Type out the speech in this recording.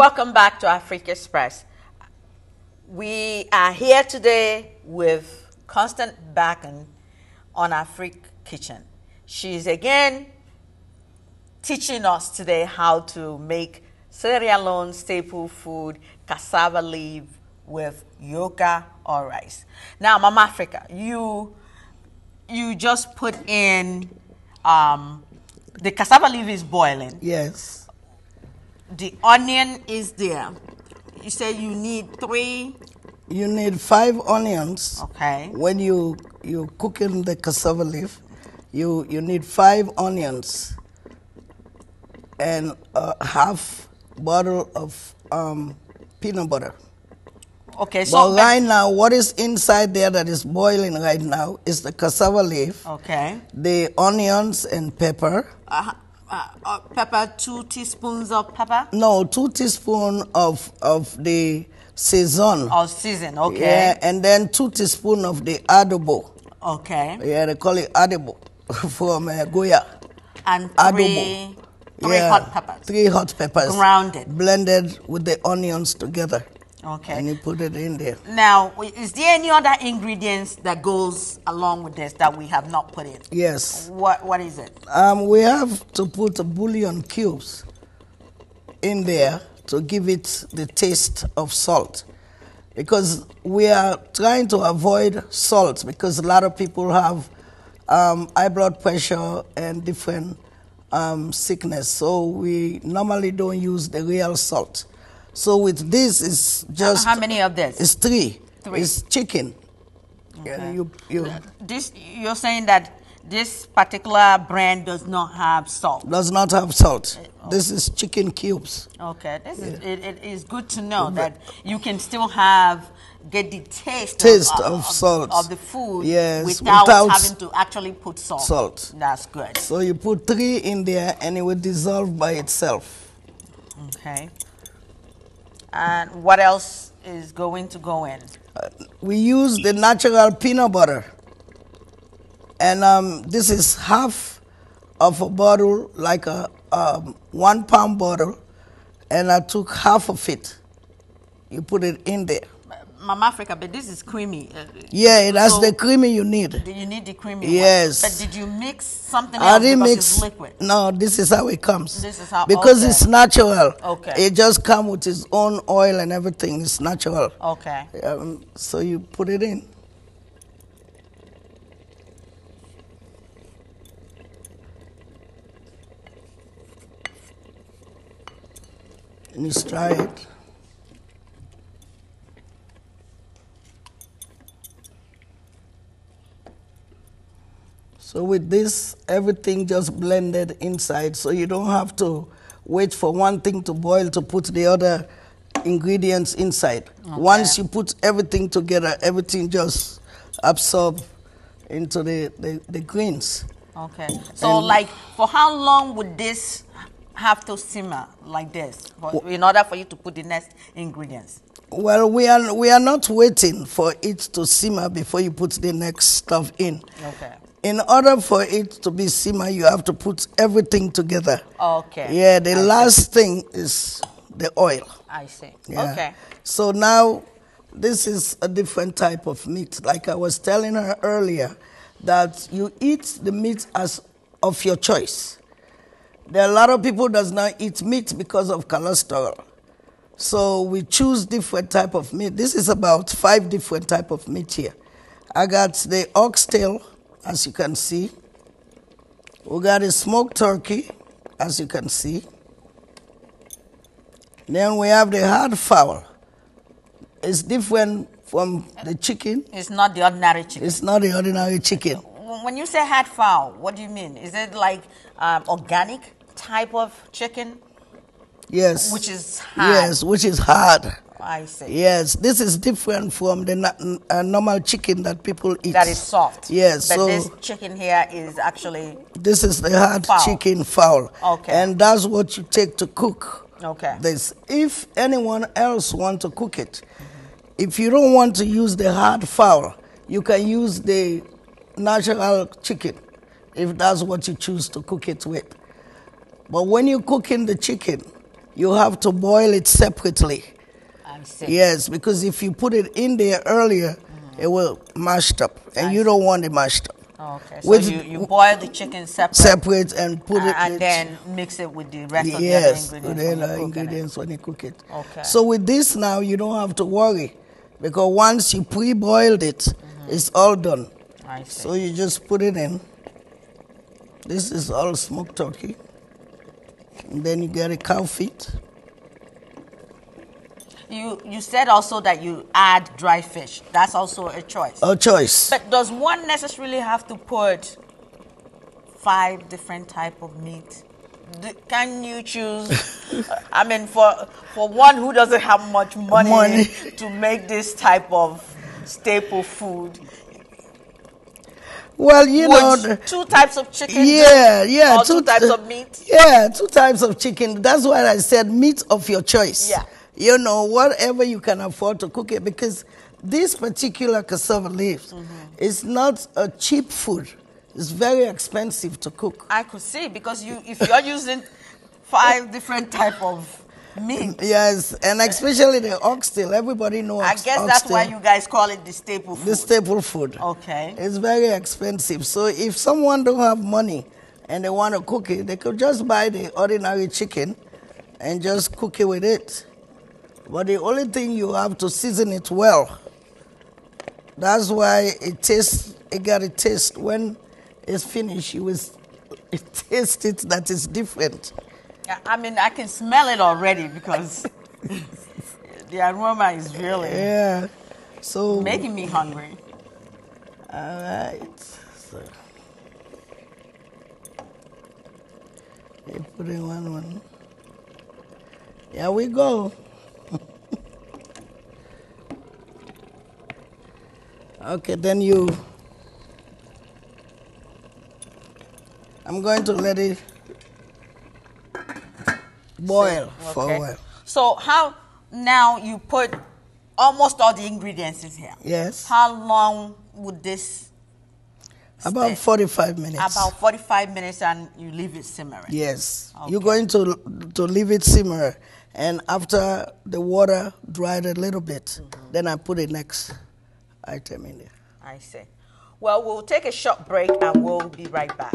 Welcome back to Afrik Express. We are here today with Constant Backen on Afrik Kitchen. She's again teaching us today how to make Sierra Leone staple food, cassava leaf with yoga or rice. Now, Mama Africa, you just put in the cassava leaf is boiling. Yes. The onion is there. You say you need 3. You need 5 onions. Okay. When you cooking the cassava leaf, you need 5 onions and a half bottle of peanut butter. Okay, so but right now, what is inside there that is boiling right now is the cassava leaf. Okay. The onions and pepper. Pepper, 2 teaspoons of pepper? No, 2 teaspoons of the season. Oh, season, okay. Yeah, and then 2 teaspoons of the adobo. Okay. Yeah, they call it adobo from Goya. And 3 hot peppers. 3 hot peppers. Grounded. Blended with the onions together. Okay. And you put it in there. Now, is there any other ingredients that goes along with this that we have not put in? Yes. What is it? We have to put bouillon cubes in there to give it the taste of salt. Because we are trying to avoid salt because a lot of people have high blood pressure and different sickness. So we normally don't use the real salt. So with this, it's just... How many of this? It's 3. 3. It's chicken. Okay. Yeah, you're saying that this particular brand does not have salt? Does not have salt. This is chicken cubes. Okay. It is good to know that you can still get the taste of salt of the food, yes, without having to actually put salt. That's good. So you put 3 in there and it will dissolve by itself. Okay. And what else is going to go in? We use the natural peanut butter. And this is half of a bottle, like a 1 pound bottle. And I took half of it. You put it in there. Mama Africa, but this is creamy. Yeah, that's the creamy you need. You need the creamy yes. one. But did you mix something else because it's liquid? No, this is how it comes. This is how, because it's natural. Okay. It just comes with its own oil and everything. It's natural. Okay. So you put it in. And you stir it. So with this, everything just blended inside, so you don't have to wait for one thing to boil to put the other ingredients inside. Okay. Once you put everything together, everything just absorbs into the greens. Okay. So like, for how long would this have to simmer like this in order for you to put the next ingredients? Well, we are not waiting for it to simmer before you put the next stuff in. Okay. In order for it to be simmer, you have to put everything together. Okay. Yeah, the last thing is the oil. I see. Yeah. Okay. So now, this is a different type of meat. Like I was telling her earlier, that you eat the meat as of your choice. There are a lot of people does not eat meat because of cholesterol. So we choose different type of meat. This is about 5 different type of meat here. I got the oxtail, as you can see. We got a smoked turkey, as you can see. Then we have the hard fowl. It's different from the chicken. It's not the ordinary chicken. It's not the ordinary chicken. When you say hard fowl, what do you mean? Is it like organic type of chicken? Yes. Which is hard. Yes, which is hard. I see. Yes, this is different from the normal chicken that people eat. That is soft. Yes. But this chicken here is actually... This is the hard chicken fowl. Okay. And that's what you take to cook. Okay. This. If anyone else want to cook it, if you don't want to use the hard fowl, you can use the natural chicken, if that's what you choose to cook it with. But when you're cooking the chicken, you have to boil it separately. I see. Yes, because if you put it in there earlier, it will mashed up, and you don't want it mashed up. Okay, so you boil the chicken Separate and put it and then mix it with the rest of the other ingredients when you cook it. Okay. So with this now, you don't have to worry, because once you pre-boiled it, it's all done. I see. So you just put it in. This is all smoked turkey. And then you get a cow feet. You said also that you add dry fish. That's also a choice. A choice. But does one necessarily have to put 5 different type of meat? Can you choose? I mean, for one who doesn't have much money to make this type of staple food. Well, you know, 2 types of chicken. Yeah. Or 2 types of meat. Yeah, 2 types of chicken. That's why I said meat of your choice. Yeah. You know, whatever you can afford to cook it, because this particular cassava leaves is not a cheap food. It's very expensive to cook. I could see, because if you're using 5 different type of meat. Yes, and especially the oxtail. Everybody knows I guess oxtail. that's why you guys call it the staple food. The staple food. Okay. It's very expensive. So if someone don't have money and they want to cook it, they could just buy the ordinary chicken and just cook it with it. But the only thing, you have to season it well. That's why it got a taste. When it's finished, you will taste it that is different. I mean, I can smell it already, because the aroma is really making me hungry. All right. So you put in one. Here we go. Okay, then I'm going to let it boil for a while. So now you put almost all the ingredients in here. Yes. How long would this About 45 minutes. About 45 minutes, and you leave it simmering. Yes. Okay. You're going to leave it simmer, and after the water dried a little bit, then I put the next item in there. I see. Well, we'll take a short break and we'll be right back.